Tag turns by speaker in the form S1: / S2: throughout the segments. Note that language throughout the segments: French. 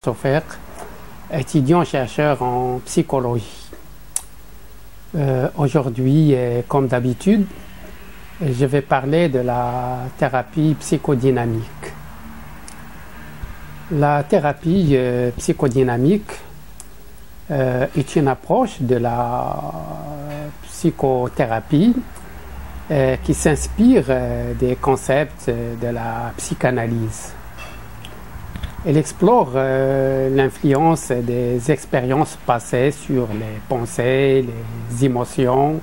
S1: Sofer, étudiant-chercheur en psychologie. Aujourd'hui, comme d'habitude, je vais parler de la thérapie psychodynamique. La thérapie psychodynamique est une approche de la psychothérapie qui s'inspire des concepts de la psychanalyse. Elle explore l'influence des expériences passées sur les pensées, les émotions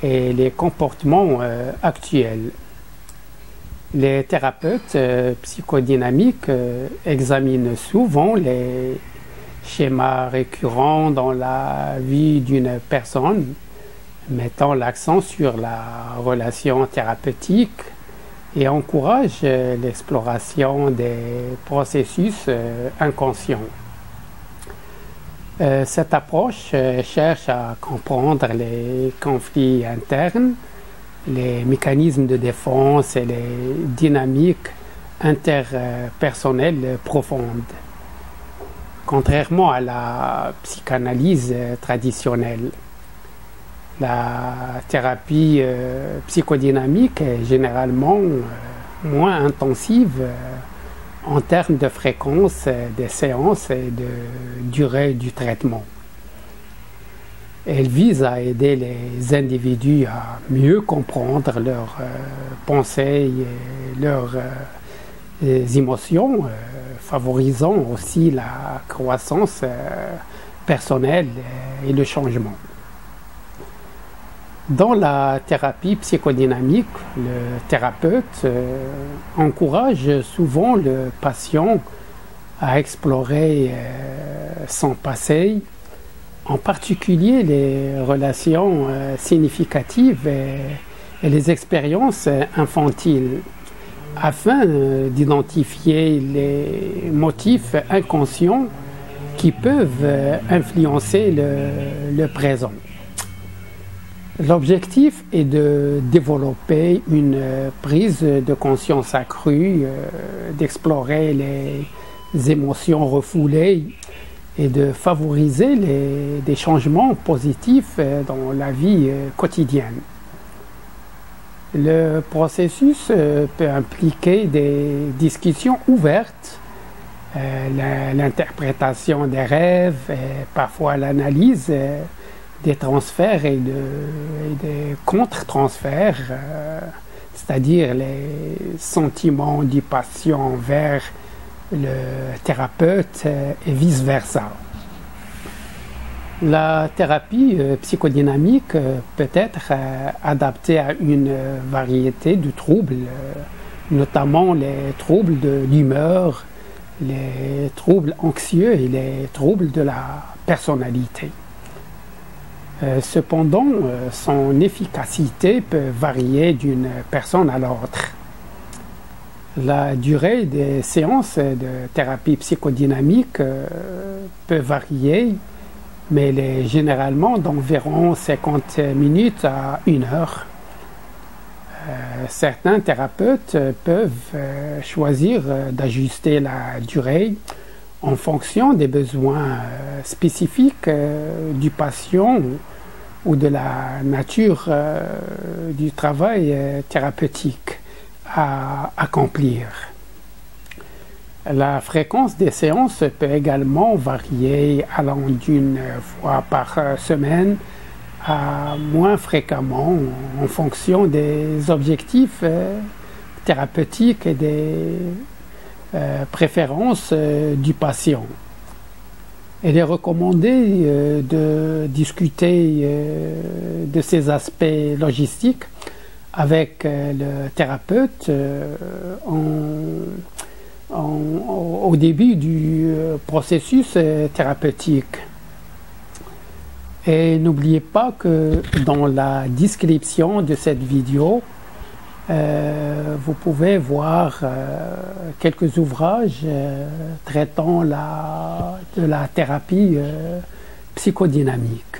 S1: et les comportements actuels. Les thérapeutes psychodynamiques examinent souvent les schémas récurrents dans la vie d'une personne, mettant l'accent sur la relation thérapeutique et encourage l'exploration des processus inconscients. Cette approche cherche à comprendre les conflits internes, les mécanismes de défense et les dynamiques interpersonnelles profondes. Contrairement à la psychanalyse traditionnelle, la thérapie psychodynamique est généralement moins intensive en termes de fréquence des séances et de durée du traitement. Elle vise à aider les individus à mieux comprendre leurs pensées et leurs émotions, favorisant aussi la croissance personnelle et le changement. Dans la thérapie psychodynamique, le thérapeute encourage souvent le patient à explorer son passé, en particulier les relations significatives et les expériences infantiles, afin d'identifier les motifs inconscients qui peuvent influencer le présent. L'objectif est de développer une prise de conscience accrue, d'explorer les émotions refoulées et de favoriser des changements positifs dans la vie quotidienne. Le processus peut impliquer des discussions ouvertes, l'interprétation des rêves et parfois l'analyse des transferts et des contre-transferts, c'est-à-dire les sentiments du patient vers le thérapeute et vice-versa. La thérapie psychodynamique peut être adaptée à une variété de troubles, notamment les troubles de l'humeur, les troubles anxieux et les troubles de la personnalité. Cependant, son efficacité peut varier d'une personne à l'autre. La durée des séances de thérapie psychodynamique peut varier, mais elle est généralement d'environ 50 minutes à 1 heure. Certains thérapeutes peuvent choisir d'ajuster la durée en fonction des besoins spécifiques du patient ou de la nature du travail thérapeutique à accomplir. La fréquence des séances peut également varier allant d'une fois par semaine à moins fréquemment en fonction des objectifs thérapeutiques et des préférences du patient. Il est recommandé de discuter de ces aspects logistiques avec le thérapeute au début du processus thérapeutique. Et n'oubliez pas que dans la description de cette vidéo, vous pouvez voir quelques ouvrages traitant de la thérapie psychodynamique.